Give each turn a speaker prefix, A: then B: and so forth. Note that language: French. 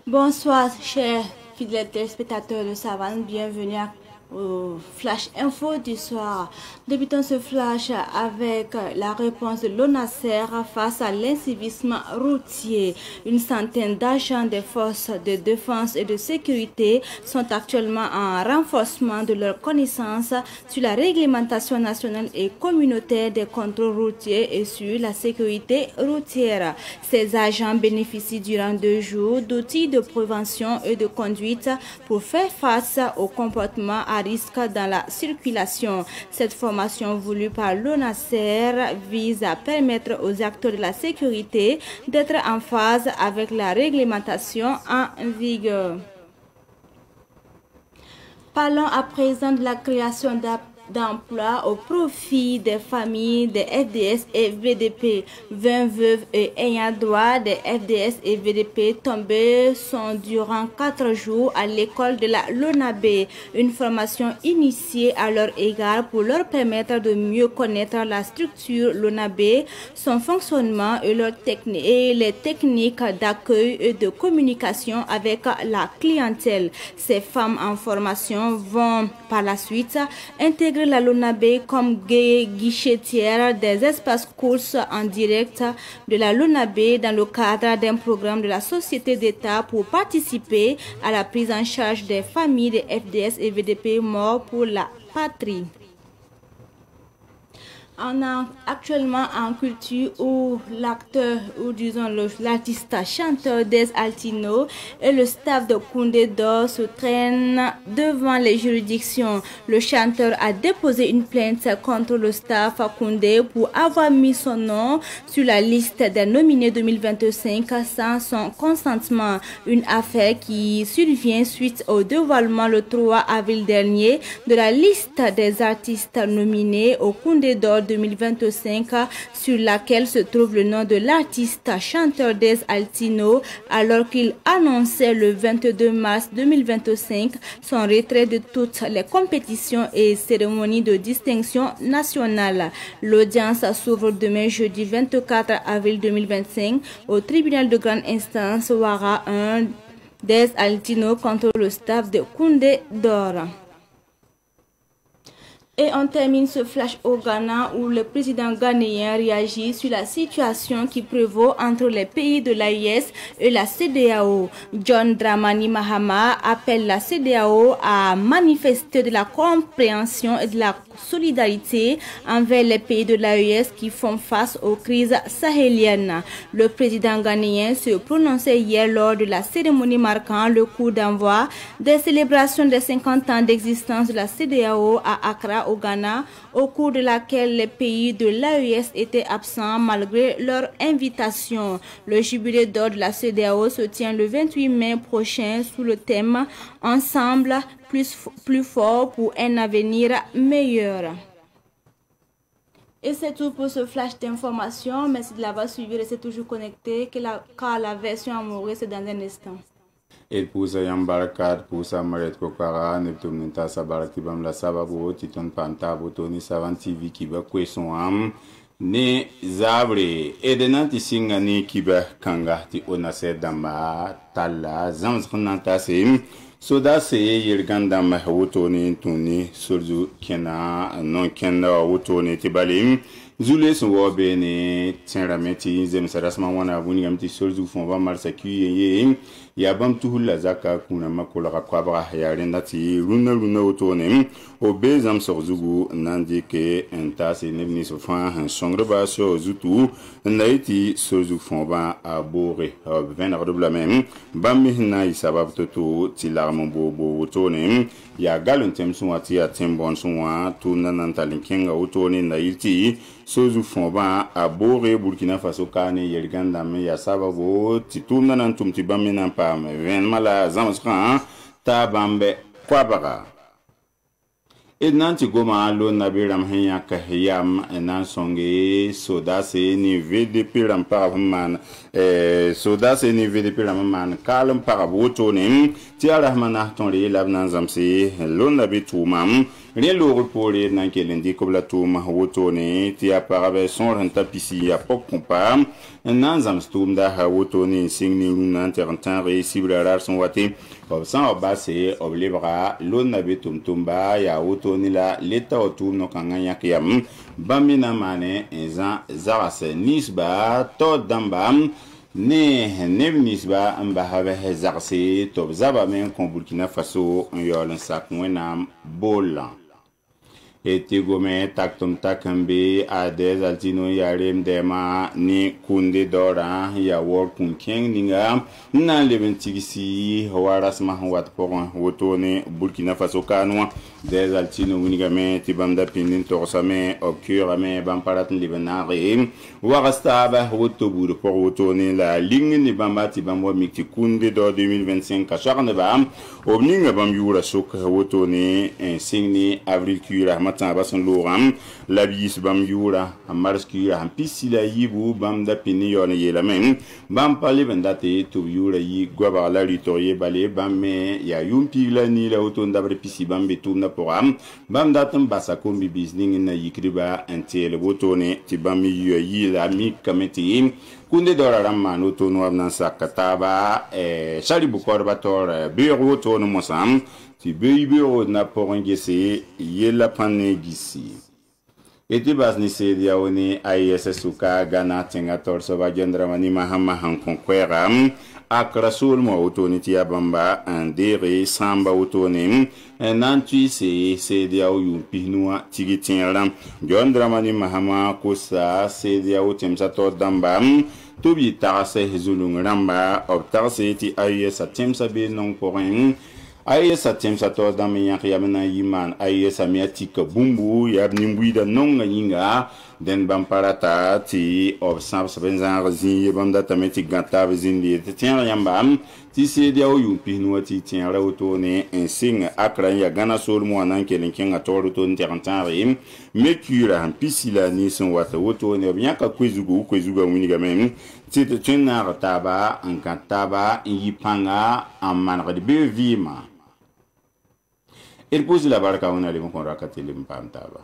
A: Bonsoir, chers fidèles téléspectateurs de Savane, bienvenue au Flash Info du soir. Débutons ce flash avec la réponse de l'ONASER face à l'incivisme routier. Une centaine d'agents des forces de défense et de sécurité sont actuellement en renforcement de leurs connaissances sur la réglementation nationale et communautaire des contrôles routiers et sur la sécurité routière. Ces agents bénéficient durant 2 jours d'outils de prévention et de conduite pour faire face au comportement à risque dans la circulation. Cette formation voulue par l'ONASER vise à permettre aux acteurs de la sécurité d'être en phase avec la réglementation en vigueur. Parlons à présent de la création d'emplois au profit des familles des FDS et VDP. 20 veuves et ayants droit des FDS et VDP tombés sont durant 4 jours à l'école de la LONABé. Une formation initiée à leur égard pour leur permettre de mieux connaître la structure LONABé, son fonctionnement et les techniques d'accueil et de communication avec la clientèle. Ces femmes en formation vont par la suite intégrer la LONABé comme guichetière des espaces courses en direct de la LONABé dans le cadre d'un programme de la société d'État pour participer à la prise en charge des familles des FDS et VDP morts pour la patrie. On a actuellement en culture où l'acteur, ou disons l'artiste chanteur Des Altino et le staff de Koundé d'Or se traînent devant les juridictions. Le chanteur a déposé une plainte contre le staff Koundé pour avoir mis son nom sur la liste des nominés 2025 sans son consentement. Une affaire qui survient suite au dévoilement le 3 avril dernier de la liste des artistes nominés au Koundé d'Or 2025 sur laquelle se trouve le nom de l'artiste chanteur Des Altino alors qu'il annonçait le 22 mars 2025 son retrait de toutes les compétitions et cérémonies de distinction nationale. L'audience s'ouvre demain jeudi 24 avril 2025 au tribunal de grande instance Ouara 1 Des Altino contre le staff de Koundé d'Or. Et on termine ce flash au Ghana où le président ghanéen réagit sur la situation qui prévaut entre les pays de l'AES et la CEDEAO. John Dramani Mahama appelle la CEDEAO à manifester de la compréhension et de la solidarité envers les pays de l'AES qui font face aux crises sahéliennes. Le président ghanéen se prononçait hier lors de la cérémonie marquant le coup d'envoi des célébrations des 50 ans d'existence de la CEDEAO à Accra au Ghana, au cours de laquelle les pays de l'AES étaient absents malgré leur invitation. Le jubilé d'or de la CEDEAO se tient le 28 mai prochain sous le thème « Ensemble, plus fort pour un avenir meilleur ». Et c'est tout pour ce flash d'information. Merci de l'avoir suivi. Restez toujours connectés car la version amoureuse c'est dans un instant.
B: Et pour ça, Yambarakad, pour ça, Maret Kokara, Neptum Nita Sabaraki Bam la Sababo, Titon Panta, Botoni, Savant TV, qui va couer son âme, ne Zabre, et de Nanti Singani, qui va Kanga, ti Onase Dama, Tala, Zamsrananta Sim, Soda se Yergandam, Wotoni, Tuni, Sozu, Kena, non Kenda, Wotoni, Tibalim. Zule son wabene tienrameti zem sarasma wana vuni gamti solzu fon va marsaku ye ya bam tuhula zaka kuna makola kwabra ya rendati runa otone o bezam sorzugu nandi ke enta se nevni so fa songre ba so zutu naiti solzu fon va abore ven redobla même bam mihna isabab toto tilarmo bobo otone ya galontem son ati atembon son wa tuna nantalinkenga otone naiti sozu fonba abore Burkina Faso kane yerganda me ya sababo titumna nantum tibamina pa ven mala zamskran tabambe kwabara Nanti goma lo nabiram henya kahiyam nan songe soda se ni VDP rampaman soda se ni VDP rampaman kalm paraboto nim ti arahmana ton le labnan zamse lo nabi tumam rien lo repole nan kelendi kobla tum woto ne ti aparabe son renta pisi ya pok kompa nan zam stum da ha woto ni sing ni nan tertan re sibra son wate ob san obase oblebra lon na betum tumba ya woto ni la leta otum no kan yak yam bamina mane ezan zarase nisba to damba ne nisba amba have zarse to zaba men kon Burkina Faso on yolon sak wenam bolan eti gome taktum takambe ades altino yarem dema ni kunde dora ya wor kun keng ninga na leben tigisi waras ma wat poron wotone Burkina Faso kanwa des altino winigame tibamda pindin torsame okura me bamparat libenare warasta ba woto buru por wotone la ligne ni bamba tibamwa mikti kunde do 2025 ka charne ba obninga bam yura sok wotone singni avril kura matan bason loram la bis bam yura mars kura pisila yibu bam da pini yone yela men bam pali bendate to yura yi gwaba la ritoye bale bam me ya yumpi la ni la oton dabre pisi bam betum na program bam datam basa kombi bizning na yikriba antele wotone ti bam yi la mi kameti kunde dora ramma no to no amna sakataba shali bukor bator bureau to no mosam ti bureau na porongese yela panegisi eti basni sedia oni ISSuka gana tingator so bagendra mani mahama han konkwera akrasul mo autoniti abamba andere samba autonim nanti sedia o yumpinua tigitinra gendra mani mahama kosa sedia o temsa to damba tobi tarase zulung ramba obtarse ti IS temsa be non porin ayesa temsa to dam yak yamna yiman ayesa miatika bumbu yab nimbuida nonga yinga den bamparata ti of sabs benzan zin yam data meti gata zin di tian yamba ti se dia o yumpi no ti tian rawoto ne ensing akran ya gana sol mo anan kelen kenga toru to nterantare mekura pisila ni son wata woto ne byaka kwezuga winiga men ti te tuna rataba ankataba yipanga amman de bevima. Il pose la barca on a les mon rakateli mpantaba